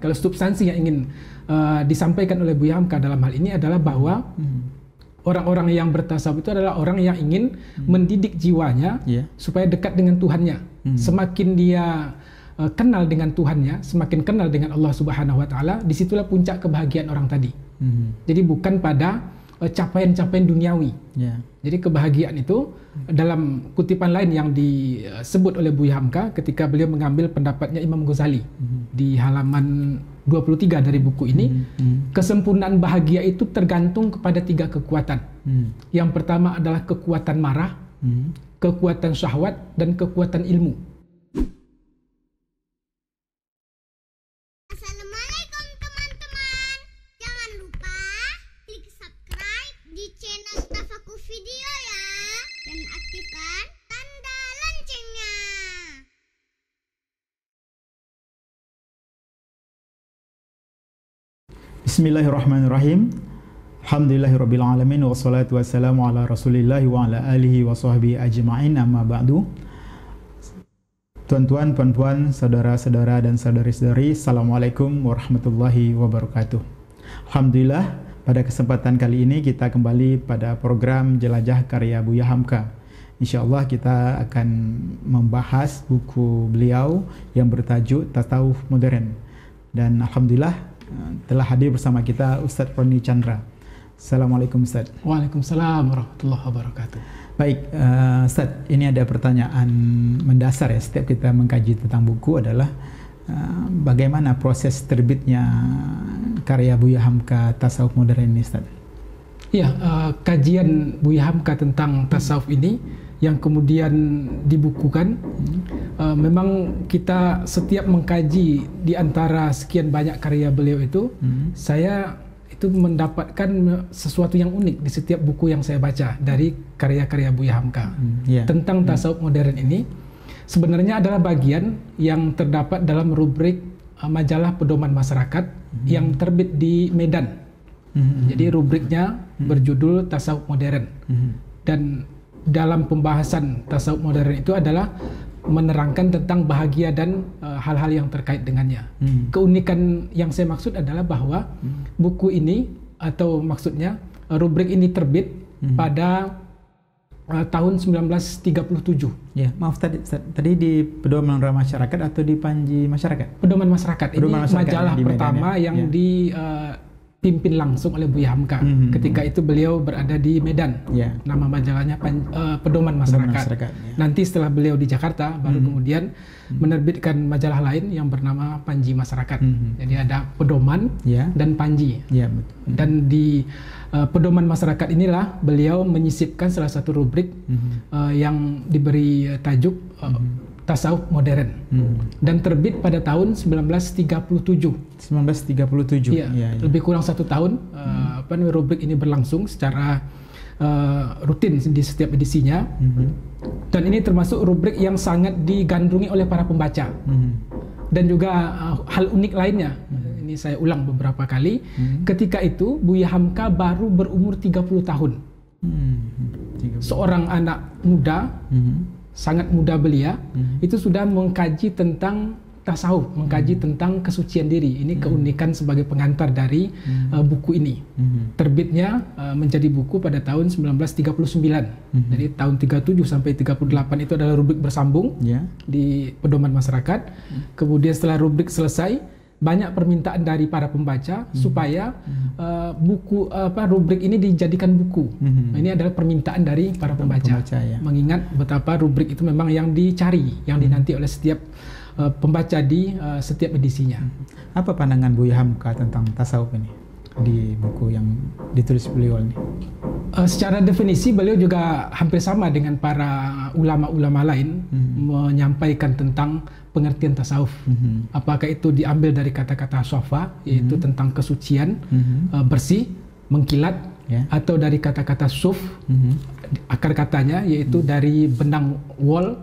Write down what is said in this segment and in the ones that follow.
Kalau substansi yang ingin disampaikan oleh Buya Hamka dalam hal ini adalah bahwa orang-orang yang bertasawuf itu adalah orang yang ingin mendidik jiwanya supaya dekat dengan Tuhannya. Semakin dia kenal dengan Tuhannya, semakin kenal dengan Allah Subhanahu wa taala, disitulah puncak kebahagiaan orang tadi. Jadi bukan pada capaian-capaian duniawi. Jadi kebahagiaan itu dalam kutipan lain yang disebut oleh Buya Hamka ketika beliau mengambil pendapatnya Imam Ghazali di halaman 23 dari buku ini, kesempurnaan bahagia itu tergantung kepada 3 kekuatan. Yang pertama adalah kekuatan marah, kekuatan syahwat, dan kekuatan ilmu. Assalamualaikum teman-teman. Jangan lupa klik subscribe di channel Tafakur Video ya, dan aktifkan tanda loncengnya. Bismillahirrahmanirrahim. Alhamdulillahirabbil alamin wassalatu wassalamu ala Rasulillah wa ala alihi wa sahbihi ajma'in, amma ba'du. Tuan-tuan, puan-puan, saudara-saudara dan saudari-saudari, Assalamualaikum warahmatullahi wabarakatuh. Alhamdulillah, pada kesempatan kali ini kita kembali pada program Jelajah Karya Buya Hamka. InsyaAllah kita akan membahas buku beliau yang bertajuk Tasawuf Modern. Dan Alhamdulillah telah hadir bersama kita Ustaz Roni Chandra. Assalamualaikum Ustaz. Waalaikumsalam warahmatullahi wabarakatuh. Baik, Ustaz, ini ada pertanyaan mendasar ya setiap kita mengkaji tentang buku adalah bagaimana proses terbitnya karya Buya Hamka Tasawuf Modern ini, Ustaz? Ya, kajian Buya Hamka tentang tasawuf ini yang kemudian dibukukan, memang kita setiap mengkaji di antara sekian banyak karya beliau itu, saya itu mendapatkan sesuatu yang unik di setiap buku yang saya baca dari karya-karya Buya Hamka tentang tasawuf modern ini. Sebenarnya adalah bagian yang terdapat dalam rubrik majalah Pedoman Masyarakat yang terbit di Medan. Jadi rubriknya berjudul Tasawuf Modern. Dan dalam pembahasan tasawuf modern itu adalah menerangkan tentang bahagia dan hal-hal yang terkait dengannya. Keunikan yang saya maksud adalah bahwa buku ini, atau maksudnya rubrik ini terbit pada tahun 1937. Ya, maaf tadi di Pedoman Masyarakat atau di Panji Masyarakat? Pedoman Masyarakat. Pedoman ini Masyarakat majalah di pertama Medan, yang dipimpin langsung oleh Buya Hamka. Ketika itu beliau berada di Medan. Nama majalahnya Pedoman Masyarakat. Nanti setelah beliau di Jakarta, baru kemudian menerbitkan majalah lain yang bernama Panji Masyarakat. Jadi ada Pedoman dan Panji. Dan di Pedoman Masyarakat inilah beliau menyisipkan salah satu rubrik yang diberi tajuk Tasawuf Modern, dan terbit pada tahun 1937. 1937. Lebih kurang 1 tahun rubrik ini berlangsung secara rutin di setiap edisinya. Dan ini termasuk rubrik yang sangat digandrungi oleh para pembaca. Dan juga hal unik lainnya, ini saya ulang beberapa kali, ketika itu Buya Hamka baru berumur 30 tahun. Seorang anak muda, sangat muda belia, itu sudah mengkaji tentang tasawuf, mengkaji tentang kesucian diri. Ini keunikan sebagai pengantar dari buku ini. Terbitnya menjadi buku pada tahun 1939. Jadi tahun 37 sampai 38 itu adalah rubrik bersambung di Pedoman Masyarakat. Kemudian setelah rubrik selesai, banyak permintaan dari para pembaca supaya rubrik ini dijadikan buku. Ini adalah permintaan dari para pembaca, mengingat betapa rubrik itu memang yang dicari, yang dinanti oleh setiap pembaca di setiap edisinya. Apa pandangan Buya Hamka tentang tasawuf ini di buku yang ditulis beliau ini? Secara definisi beliau juga hampir sama dengan para ulama-ulama lain, menyampaikan tentang pengertian tasawuf. Apakah itu diambil dari kata-kata sofa, yaitu tentang kesucian, bersih, mengkilat, atau dari kata-kata suf, akar katanya yaitu dari benang wol,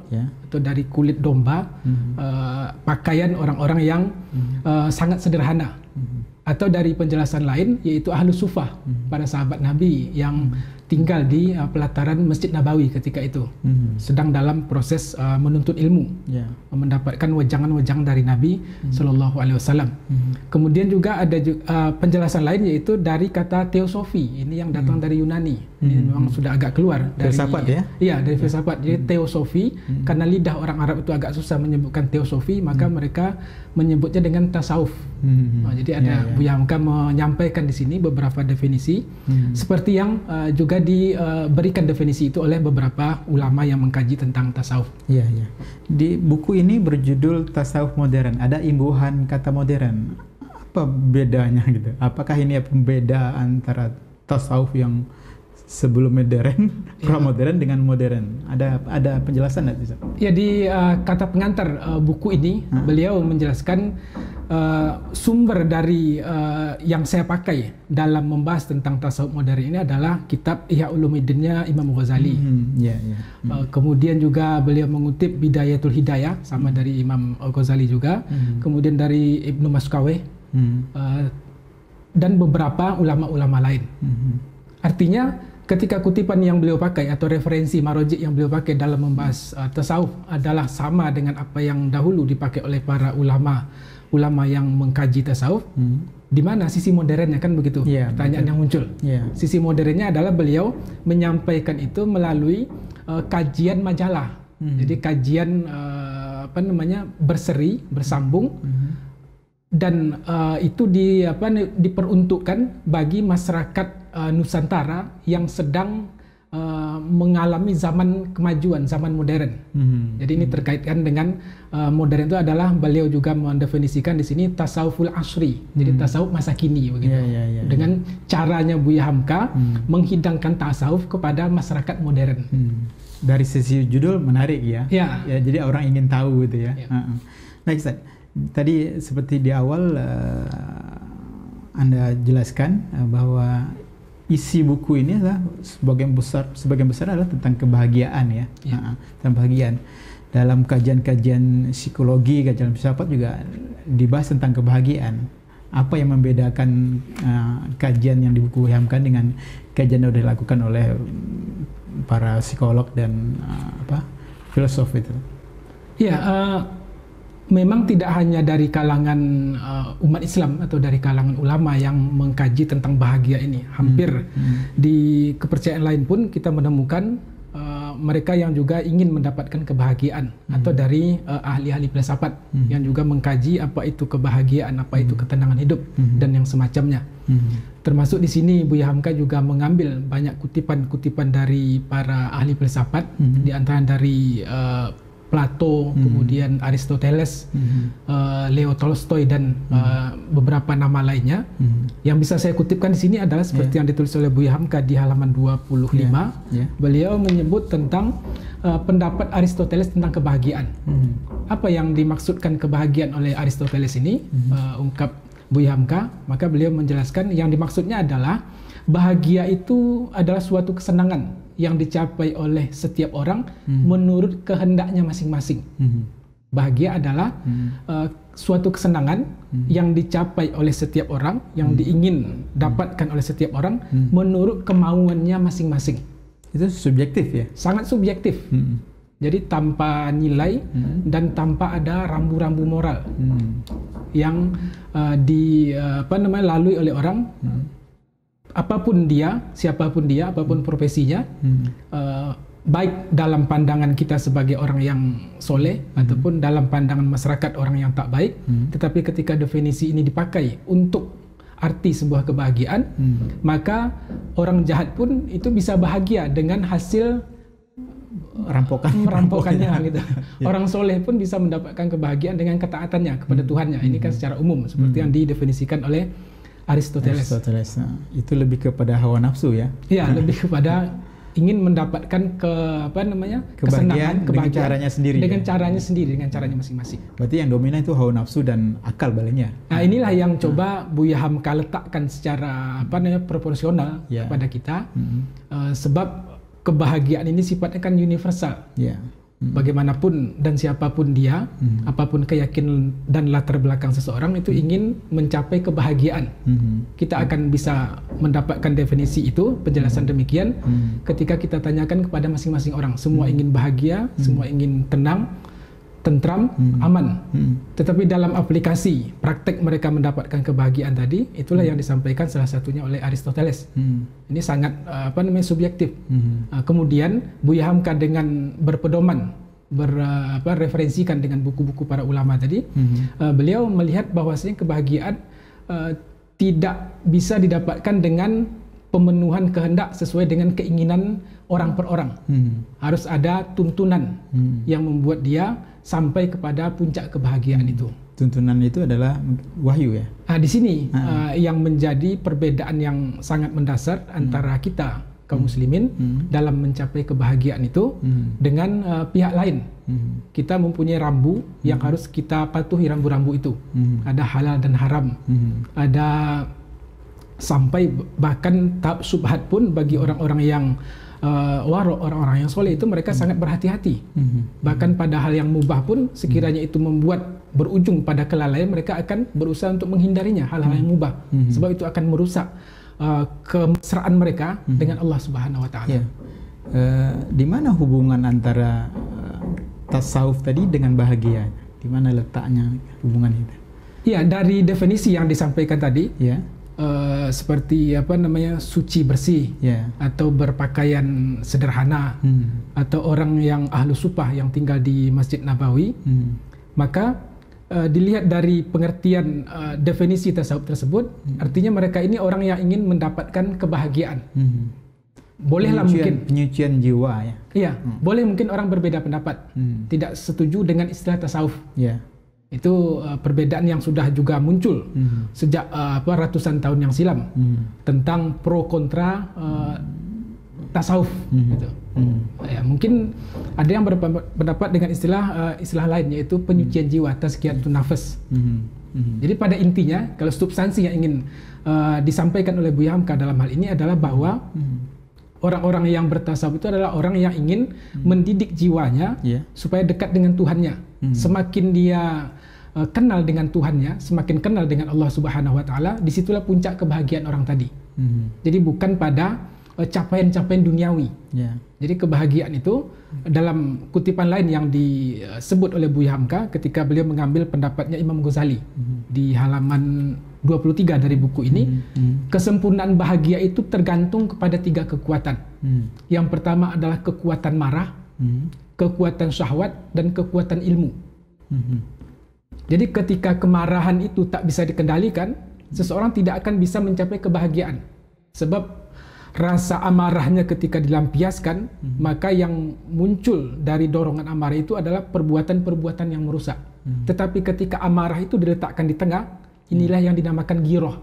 atau dari kulit domba, pakaian orang-orang yang sangat sederhana. Atau dari penjelasan lain yaitu Ahlus Sufah, para sahabat Nabi yang tinggal di pelataran Masjid Nabawi ketika itu, sedang dalam proses menuntut ilmu, mendapatkan wejangan-wejangan dari Nabi Sallallahu Alaihi Wasallam. Kemudian juga ada penjelasan lain, yaitu dari kata teosofi, ini yang datang dari Yunani. Ini memang sudah agak keluar dari filsafat, ya? Iya, dari filsafat. Jadi teosofi, karena lidah orang Arab itu agak susah menyebutkan teosofi, maka mereka menyebutnya dengan tasawuf. Jadi ada Buya Hamka menyampaikan di sini beberapa definisi, seperti yang juga diberikan definisi itu oleh beberapa ulama yang mengkaji tentang tasawuf. Iya, iya. Di buku ini berjudul Tasawuf Modern. Ada imbuhan kata modern. Apa bedanya gitu? Apakah ini pembeda antara tasawuf yang sebelum modern, pra-modern dengan modern? Ada penjelasan nggak bisa? Ya, di kata pengantar buku ini beliau menjelaskan sumber dari yang saya pakai dalam membahas tentang tasawuf modern ini adalah kitab Ihya Ulumuddinnya Imam Ghazali. Kemudian juga beliau mengutip Bidayatul Hidayah sama dari Imam Ghazali juga. Kemudian dari Ibnu Maskaweh dan beberapa ulama-ulama lain. Artinya ketika kutipan yang beliau pakai atau referensi marojik yang beliau pakai dalam membahas tasawuf adalah sama dengan apa yang dahulu dipakai oleh para ulama yang mengkaji tasawuf, di mana sisi modernnya, kan begitu? Pertanyaan yang muncul. Sisi modernnya adalah beliau menyampaikan itu melalui kajian majalah. Jadi kajian berseri, bersambung, dan itu diperuntukkan bagi masyarakat Nusantara yang sedang mengalami zaman kemajuan, zaman modern. Jadi ini terkaitkan dengan modern itu adalah beliau juga mendefinisikan di sini tasawuful asri, jadi tasawuf masa kini begitu. Dengan caranya Buya Hamka menghidangkan tasawuf kepada masyarakat modern. Dari sisi judul menarik ya. Jadi orang ingin tahu gitu ya. Nah, Ustaz, tadi seperti di awal Anda jelaskan bahwa isi buku ini adalah sebagian besar adalah tentang kebahagiaan ya. Tentang kebahagiaan. Dalam kajian-kajian psikologi, kajian filsafat juga dibahas tentang kebahagiaan. Apa yang membedakan kajian yang di buku Buya Hamka dengan kajian yang dilakukan oleh para psikolog dan filosof itu? Memang tidak hanya dari kalangan umat Islam atau dari kalangan ulama yang mengkaji tentang bahagia ini. Hampir di kepercayaan lain pun kita menemukan mereka yang juga ingin mendapatkan kebahagiaan, atau dari ahli-ahli filsafat yang juga mengkaji apa itu kebahagiaan, apa itu ketenangan hidup, dan yang semacamnya. Termasuk di sini Buya Hamka juga mengambil banyak kutipan-kutipan dari para ahli filsafat, di antara dari Plato, kemudian Aristoteles, Leo Tolstoy, dan beberapa nama lainnya. Yang bisa saya kutipkan di sini adalah seperti yang ditulis oleh Buya Hamka di halaman 25. Beliau menyebut tentang pendapat Aristoteles tentang kebahagiaan. Apa yang dimaksudkan kebahagiaan oleh Aristoteles ini, ungkap Buya Hamka, maka beliau menjelaskan yang dimaksudnya adalah bahagia itu adalah suatu kesenangan yang dicapai oleh setiap orang menurut kehendaknya masing-masing. Bahagia adalah suatu kesenangan yang dicapai oleh setiap orang, yang diingin dapatkan oleh setiap orang menurut kemauannya masing-masing. Itu subjektif ya? Sangat subjektif. Jadi tanpa nilai dan tanpa ada rambu-rambu moral yang lalui oleh orang. Apapun dia, siapapun dia, apapun profesinya, baik dalam pandangan kita sebagai orang yang soleh ataupun dalam pandangan masyarakat orang yang tak baik, tetapi ketika definisi ini dipakai untuk arti sebuah kebahagiaan, maka orang jahat pun itu bisa bahagia dengan hasil merampokannya gitu. Orang soleh pun bisa mendapatkan kebahagiaan dengan ketaatannya kepada Tuhannya. Ini kan secara umum seperti yang didefinisikan oleh Aristoteles. Nah, itu lebih kepada hawa nafsu ya? Iya, lebih kepada ingin mendapatkan kesenangan, kebahagiaan dengan caranya sendiri. Dengan caranya sendiri, dengan caranya masing-masing. Berarti yang dominan itu hawa nafsu dan akal baliknya. Nah, inilah yang coba Buya Hamka letakkan secara proporsional kepada kita. Sebab kebahagiaan ini sifatnya kan universal. Bagaimanapun dan siapapun dia, apapun keyakinan dan latar belakang seseorang itu ingin mencapai kebahagiaan. Kita akan bisa mendapatkan definisi itu, penjelasan demikian ketika kita tanyakan kepada masing-masing orang. Semua ingin bahagia, semua ingin tenang, tentram, aman. Tetapi dalam aplikasi praktek mereka mendapatkan kebahagiaan tadi, itulah yang disampaikan salah satunya oleh Aristoteles. Ini sangat subjektif. Kemudian Buya Hamka dengan berpedoman referensikan dengan buku-buku para ulama tadi, beliau melihat bahwasanya kebahagiaan tidak bisa didapatkan dengan pemenuhan kehendak sesuai dengan keinginan orang per orang. Harus ada tuntunan yang membuat dia sampai kepada puncak kebahagiaan itu. Tuntunan itu adalah wahyu ya? Di sini yang menjadi perbedaan yang sangat mendasar antara kita kaum muslimin dalam mencapai kebahagiaan itu dengan pihak lain. Kita mempunyai rambu yang harus kita patuhi, rambu-rambu itu. Ada halal dan haram. Ada sampai bahkan tahap subhat pun bagi orang-orang yang warok, orang-orang yang soleh itu mereka sangat berhati-hati. Bahkan pada hal yang mubah pun sekiranya itu membuat berujung pada kelalaian, mereka akan berusaha untuk menghindarinya, hal-hal yang mubah. Sebab itu akan merusak kemesraan mereka dengan Allah Subhanahu wa taala. Di mana hubungan antara tasawuf tadi dengan bahagia? Di mana letaknya hubungan itu? Iya, dari definisi yang disampaikan tadi, ya. Seperti suci bersih, atau berpakaian sederhana, atau orang yang ahlu supah yang tinggal di Masjid Nabawi, maka dilihat dari pengertian definisi tasawuf tersebut, artinya mereka ini orang yang ingin mendapatkan kebahagiaan. Bolehlah mungkin penyucian jiwa ya. Iya, boleh mungkin orang berbeda pendapat, tidak setuju dengan istilah tasawuf. Itu perbedaan yang sudah juga muncul sejak ratusan tahun yang silam tentang pro kontra tasawuf. Gitu. Ya, mungkin ada yang berpendapat dengan istilah lain, yaitu penyucian jiwa, tazkiyatun nafas. Jadi pada intinya, kalau substansi yang ingin disampaikan oleh Buya Hamka dalam hal ini adalah bahwa orang-orang yang bertasawuf itu adalah orang yang ingin mendidik jiwanya supaya dekat dengan Tuhannya. Semakin dia kenal dengan Tuhannya, semakin kenal dengan Allah Subhanahu wa taala, disitulah puncak kebahagiaan orang tadi. Jadi bukan pada capaian-capaian duniawi. Jadi kebahagiaan itu dalam kutipan lain yang disebut oleh Buya Hamka ketika beliau mengambil pendapatnya Imam Ghazali di halaman 23 dari buku ini, kesempurnaan bahagia itu tergantung kepada 3 kekuatan. Yang pertama adalah kekuatan marah, kekuatan syahwat, dan kekuatan ilmu. Jadi ketika kemarahan itu tak bisa dikendalikan, seseorang tidak akan bisa mencapai kebahagiaan. Sebab rasa amarahnya ketika dilampiaskan, maka yang muncul dari dorongan amarah itu adalah perbuatan-perbuatan yang merusak. Tetapi ketika amarah itu diletakkan di tengah, inilah yang dinamakan giroh,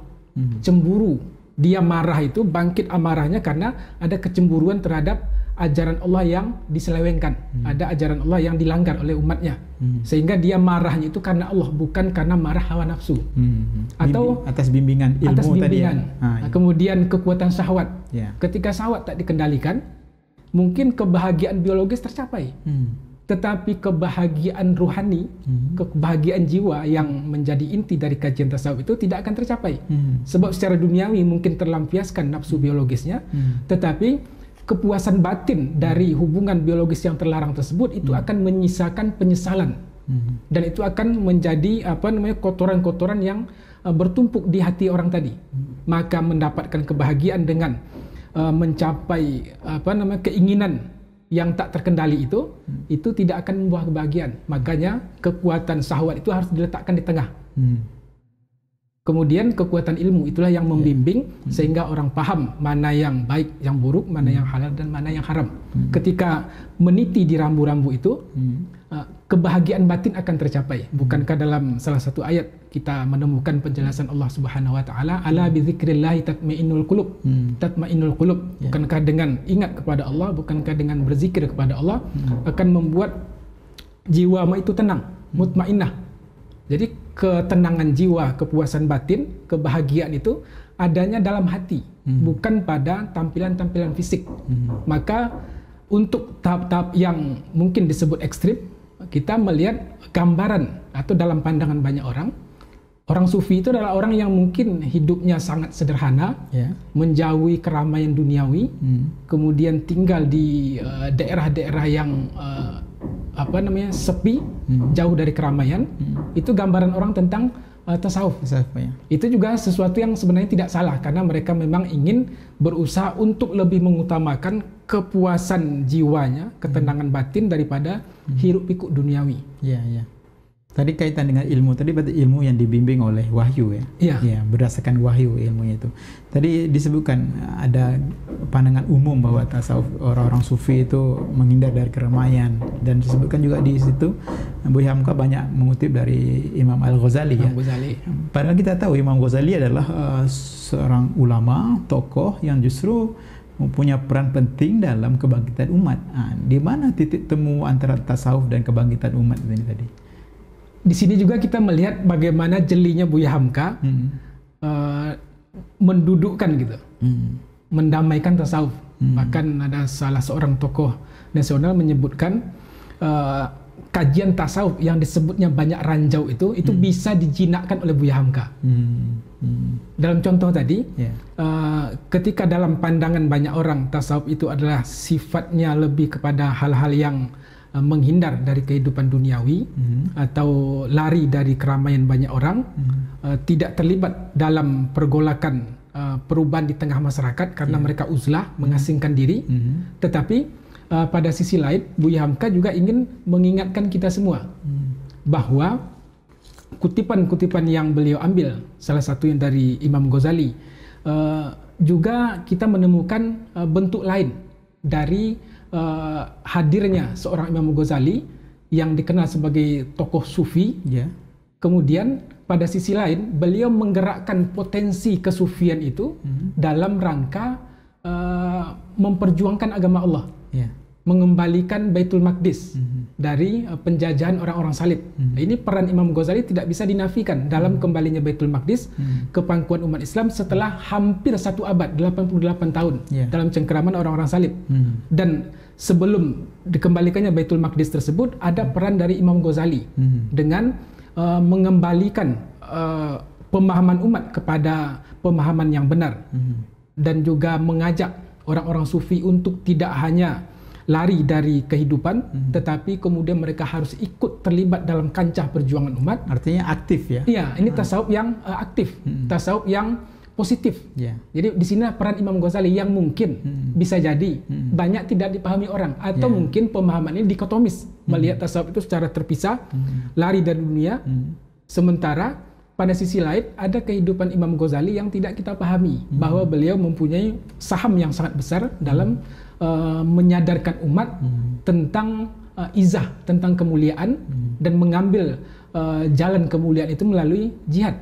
cemburu. Dia marah itu, bangkit amarahnya karena ada kecemburuan terhadap ajaran Allah yang diselewengkan, ada ajaran Allah yang dilanggar oleh umatnya, sehingga dia marahnya itu karena Allah, bukan karena marah hawa nafsu, atau atas bimbingan ilmu tadi ya. Kemudian kekuatan syahwat, ketika syahwat tak dikendalikan, mungkin kebahagiaan biologis tercapai, tetapi kebahagiaan ruhani, kebahagiaan jiwa yang menjadi inti dari kajian tasawuf itu tidak akan tercapai. Sebab secara duniawi mungkin terlampiaskan nafsu biologisnya, tetapi kepuasan batin dari hubungan biologis yang terlarang tersebut itu akan menyisakan penyesalan, dan itu akan menjadi kotoran-kotoran yang bertumpuk di hati orang tadi. Maka mendapatkan kebahagiaan dengan mencapai keinginan yang tak terkendali itu tidak akan membuah kebahagiaan. Makanya kekuatan syahwat itu harus diletakkan di tengah. Kemudian kekuatan ilmu itulah yang membimbing sehingga orang paham mana yang baik, yang buruk, mana yang halal dan mana yang haram. Ketika meniti di rambu-rambu itu, kebahagiaan batin akan tercapai. Bukankah dalam salah satu ayat kita menemukan penjelasan Allah Subhanahu wa taala, ala bi dzikrillah tatmainnul qulub. Tatmainnul qulub. Bukankah dengan ingat kepada Allah, bukankah dengan berzikir kepada Allah akan membuat jiwa itu tenang, mutmainnah. Jadi ketenangan jiwa, kepuasan batin, kebahagiaan itu adanya dalam hati, bukan pada tampilan-tampilan fisik. Maka untuk tahap-tahap yang mungkin disebut ekstrim, kita melihat gambaran atau dalam pandangan banyak orang sufi itu adalah orang yang mungkin hidupnya sangat sederhana, menjauhi keramaian duniawi, kemudian tinggal di daerah-daerah yang sepi, jauh dari keramaian. Itu gambaran orang tentang tasawuf. Ya. Itu juga sesuatu yang sebenarnya tidak salah, karena mereka memang ingin berusaha untuk lebih mengutamakan kepuasan jiwanya, ketenangan batin daripada hiruk pikuk duniawi. Iya. Tadi kaitan dengan ilmu, tadi berarti ilmu yang dibimbing oleh wahyu ya? Iya, berdasarkan wahyu ilmunya itu. Tadi disebutkan ada pandangan umum bahwa tasawuf orang-orang sufi itu menghindar dari keramaian, dan disebutkan juga di situ Buya Hamka banyak mengutip dari Imam Al-Ghazali ya. Padahal kita tahu Imam Ghazali adalah seorang ulama, tokoh yang justru mempunyai peran penting dalam kebangkitan umat. Di mana titik temu antara tasawuf dan kebangkitan umat ini tadi? Di sini juga kita melihat bagaimana jelinya Buya Hamka mendudukkan gitu, mendamaikan tasawuf. Bahkan ada salah seorang tokoh nasional menyebutkan kajian tasawuf yang disebutnya banyak ranjau itu bisa dijinakkan oleh Buya Hamka. Dalam contoh tadi, ketika dalam pandangan banyak orang tasawuf itu adalah sifatnya lebih kepada hal-hal yang menghindar dari kehidupan duniawi atau lari dari keramaian banyak orang, tidak terlibat dalam pergolakan perubahan di tengah masyarakat karena mereka uzlah, mengasingkan diri. Tetapi pada sisi lain Buya Hamka juga ingin mengingatkan kita semua bahwa kutipan-kutipan yang beliau ambil, salah satu yang dari Imam Ghazali, juga kita menemukan bentuk lain dari hadirnya seorang Imam Ghazali yang dikenal sebagai tokoh sufi. Kemudian pada sisi lain beliau menggerakkan potensi kesufian itu dalam rangka memperjuangkan agama Allah, mengembalikan Baitul Maqdis dari penjajahan orang-orang salib. Ini peran Imam Ghazali tidak bisa dinafikan dalam kembalinya Baitul Maqdis ke pangkuan umat Islam setelah hampir 1 abad, 88 tahun dalam cengkeraman orang-orang salib. Dan sebelum dikembalikannya Baitul Maqdis tersebut, ada peran dari Imam Ghazali dengan mengembalikan pemahaman umat kepada pemahaman yang benar, dan juga mengajak orang-orang sufi untuk tidak hanya lari dari kehidupan, tetapi kemudian mereka harus ikut terlibat dalam kancah perjuangan umat. Artinya aktif ya? Iya, ini tasawuf yang aktif, tasawuf yang positif. Jadi di sini peran Imam Ghazali yang mungkin bisa jadi banyak tidak dipahami orang, atau mungkin pemahaman ini dikotomis, melihat tasawuf itu secara terpisah, lari dari dunia. Sementara pada sisi lain ada kehidupan Imam Ghazali yang tidak kita pahami, bahwa beliau mempunyai saham yang sangat besar dalam menyadarkan umat tentang izah, tentang kemuliaan, dan mengambil jalan kemuliaan itu melalui jihad.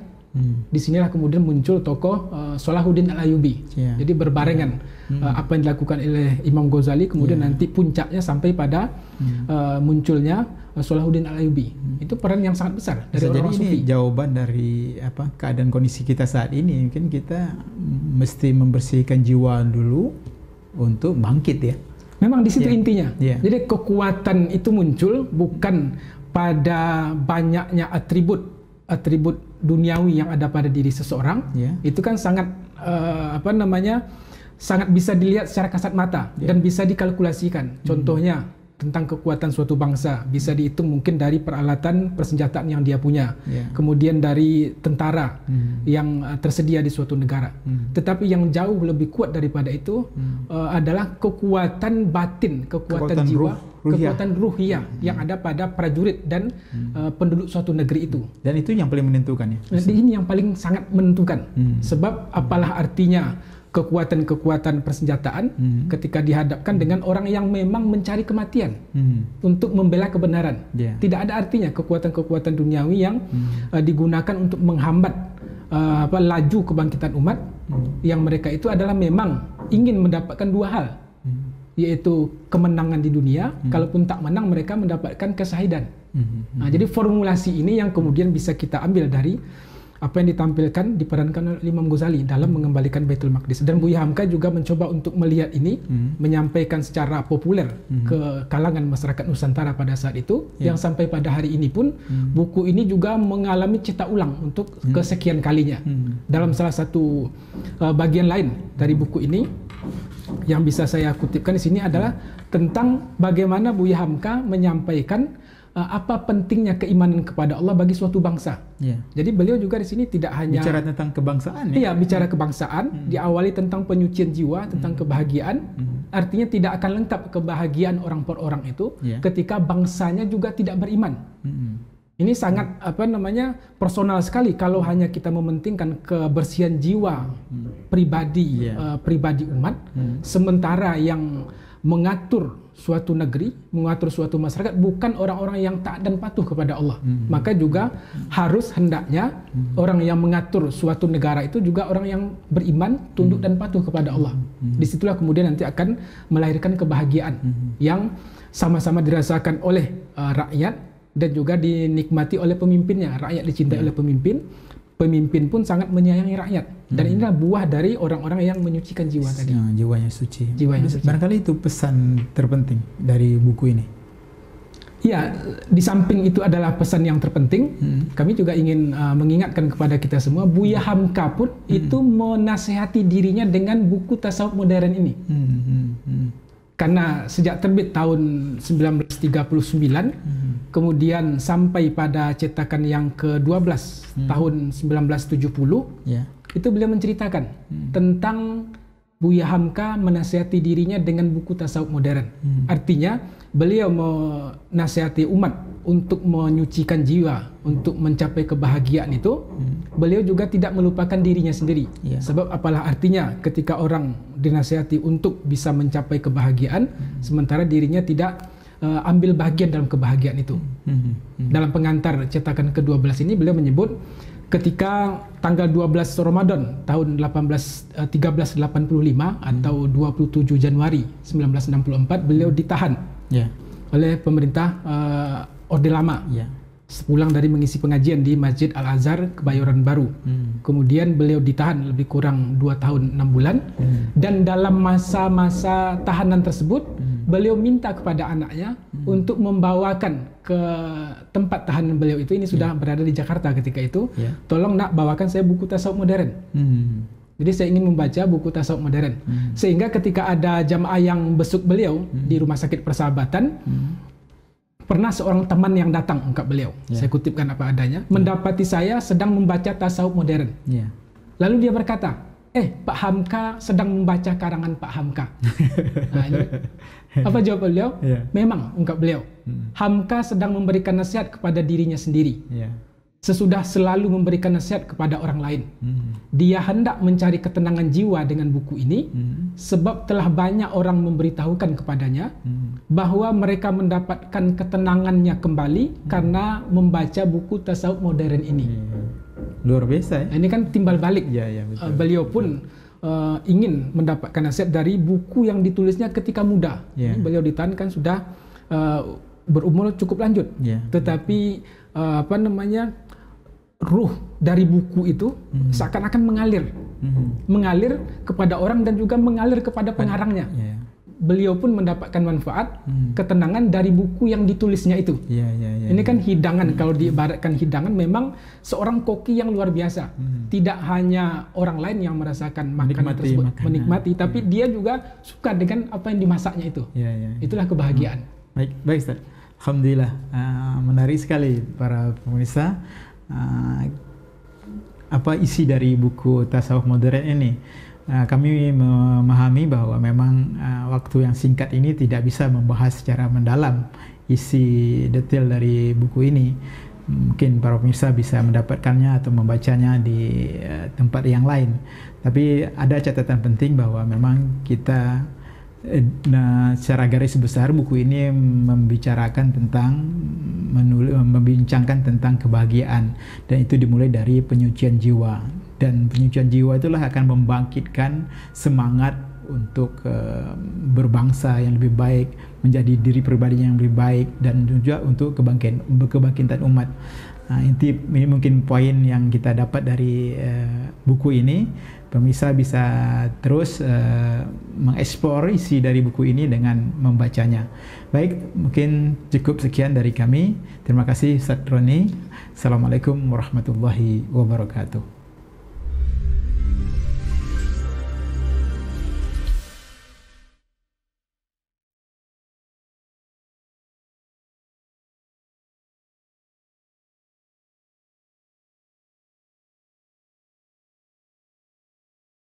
Disinilah kemudian muncul tokoh Salahuddin Al-Ayyubi. Jadi berbarengan apa yang dilakukan oleh Imam Ghazali, kemudian nanti puncaknya sampai pada munculnya Salahuddin Al-Ayyubi. Itu peran yang sangat besar dari orang sufi. Ini jawaban dari keadaan kondisi kita saat ini. Mungkin kita mesti membersihkan jiwa dulu untuk bangkit ya. Memang di situ intinya. Jadi kekuatan itu muncul bukan pada banyaknya atribut duniawi yang ada pada diri seseorang. Itu kan sangat sangat bisa dilihat secara kasat mata dan bisa dikalkulasikan. Contohnya tentang kekuatan suatu bangsa bisa dihitung mungkin dari peralatan persenjataan yang dia punya, kemudian dari tentara yang tersedia di suatu negara. Tetapi yang jauh lebih kuat daripada itu adalah kekuatan batin, kekuatan jiwa, kekuatan ruhiyah yang ada pada prajurit dan penduduk suatu negeri itu. Dan itu yang paling menentukan ya? Ini yang paling sangat menentukan. Sebab apalah artinya kekuatan-kekuatan persenjataan ketika dihadapkan dengan orang yang memang mencari kematian untuk membela kebenaran. Tidak ada artinya kekuatan-kekuatan duniawi yang digunakan untuk menghambat laju kebangkitan umat, yang mereka itu adalah memang ingin mendapatkan 2 hal, yaitu kemenangan di dunia, kalaupun tak menang mereka mendapatkan kesahidan. Jadi formulasi ini yang kemudian bisa kita ambil dari apa yang ditampilkan diperankan oleh Imam Ghazali dalam mengembalikan Baitul Maqdis. Dan Buya Hamka juga mencoba untuk melihat ini, menyampaikan secara populer ke kalangan masyarakat Nusantara pada saat itu, yang sampai pada hari ini pun buku ini juga mengalami cetak ulang untuk kesekian kalinya. Dalam salah satu bagian lain dari buku ini yang bisa saya kutipkan di sini adalah tentang bagaimana Buya Hamka menyampaikan apa pentingnya keimanan kepada Allah bagi suatu bangsa. Jadi beliau juga di sini tidak hanya bicara tentang kebangsaan. Iya, bicara kebangsaan, diawali tentang penyucian jiwa, tentang kebahagiaan. Artinya tidak akan lengkap kebahagiaan orang per orang itu ketika bangsanya juga tidak beriman. Ini sangat personal sekali kalau hanya kita mementingkan kebersihan jiwa pribadi pribadi umat, sementara yang mengatur suatu negeri, mengatur suatu masyarakat bukan orang-orang yang taat dan patuh kepada Allah. Maka juga harus hendaknya orang yang mengatur suatu negara itu juga orang yang beriman, tunduk dan patuh kepada Allah. Disitulah kemudian nanti akan melahirkan kebahagiaan yang sama-sama dirasakan oleh rakyat dan juga dinikmati oleh pemimpinnya. Rakyat dicintai oleh pemimpin, pemimpin pun sangat menyayangi rakyat. Dan inilah buah dari orang-orang yang menyucikan jiwa tadi. Jiwanya suci. Jiwanya suci. Barangkali itu pesan terpenting dari buku ini. Ya, di samping itu adalah pesan yang terpenting, kami juga ingin mengingatkan kepada kita semua, Buya Hamka pun itu menasehati dirinya dengan buku tasawuf modern ini. Karena sejak terbit tahun 1939, kemudian sampai pada cetakan yang ke-12 tahun 1970, itu beliau menceritakan tentang Buya Hamka menasihati dirinya dengan buku tasawuf modern. Artinya beliau menasihati umat untuk menyucikan jiwa, untuk mencapai kebahagiaan itu. Beliau juga tidak melupakan dirinya sendiri. Sebab apalah artinya ketika orang dinasihati untuk bisa mencapai kebahagiaan, sementara dirinya tidak ambil bagian dalam kebahagiaan itu. Dalam pengantar cetakan ke-12 ini beliau menyebut ketika tanggal 12 Ramadan tahun 1385 atau 27 Januari 1964 beliau ditahan oleh pemerintah Orde Lama. Sepulang dari mengisi pengajian di Masjid Al-Azhar Kebayoran Baru. Kemudian beliau ditahan lebih kurang 2 tahun 6 bulan. Dan dalam masa-masa tahanan tersebut beliau minta kepada anaknya untuk membawakan ke tempat tahanan beliau itu, ini sudah berada di Jakarta ketika itu, tolong nak bawakan saya buku tasawuf modern. Jadi saya ingin membaca buku tasawuf modern. Sehingga ketika ada jamaah yang besuk beliau di Rumah Sakit Persahabatan, pernah seorang teman yang datang ungkap beliau, saya kutipkan apa adanya, mendapati saya sedang membaca tasawuf modern. Lalu dia berkata, Pak Hamka sedang membaca karangan Pak Hamka. Nah, ini, apa jawab beliau? Memang, ungkap beliau, Hamka sedang memberikan nasihat kepada dirinya sendiri. Sesudah selalu memberikan nasihat kepada orang lain. Dia hendak mencari ketenangan jiwa dengan buku ini, sebab telah banyak orang memberitahukan kepadanya bahwa mereka mendapatkan ketenangannya kembali karena membaca buku tasawuf modern ini. Luar biasa ya? Ini kan timbal balik. Betul. Beliau pun ingin mendapatkan nasihat dari buku yang ditulisnya ketika muda. Beliau ditahan kan sudah berumur cukup lanjut. Tetapi ruh dari buku itu seakan-akan mengalir kepada orang dan juga mengalir kepada pengarangnya. Beliau pun mendapatkan manfaat, ketenangan dari buku yang ditulisnya itu. Ini kan hidangan, kalau diibaratkan hidangan, memang seorang koki yang luar biasa. Tidak hanya orang lain yang merasakan makanan tersebut, menikmati, tapi dia juga suka dengan apa yang dimasaknya itu. Itulah kebahagiaan. Baik Ustaz. Alhamdulillah, menarik sekali para pemirsa. Apa isi dari buku tasawuf modern ini? Kami memahami bahwa memang waktu yang singkat ini tidak bisa membahas secara mendalam isi detail dari buku ini. Mungkin para pemirsa bisa mendapatkannya atau membacanya di tempat yang lain. Tapi ada catatan penting bahwa memang kita secara garis besar buku ini membicarakan tentang membincangkan tentang kebahagiaan, dan itu dimulai dari penyucian jiwa, dan penyucian jiwa itulah akan membangkitkan semangat untuk berbangsa yang lebih baik, menjadi diri pribadi yang lebih baik, dan juga untuk kebangkitan umat. Ini mungkin poin yang kita dapat dari buku ini. Pemirsa bisa terus mengeksplor isi dari buku ini dengan membacanya. Baik, mungkin cukup sekian dari kami. Terima kasih Ustaz Roni. Assalamualaikum warahmatullahi wabarakatuh.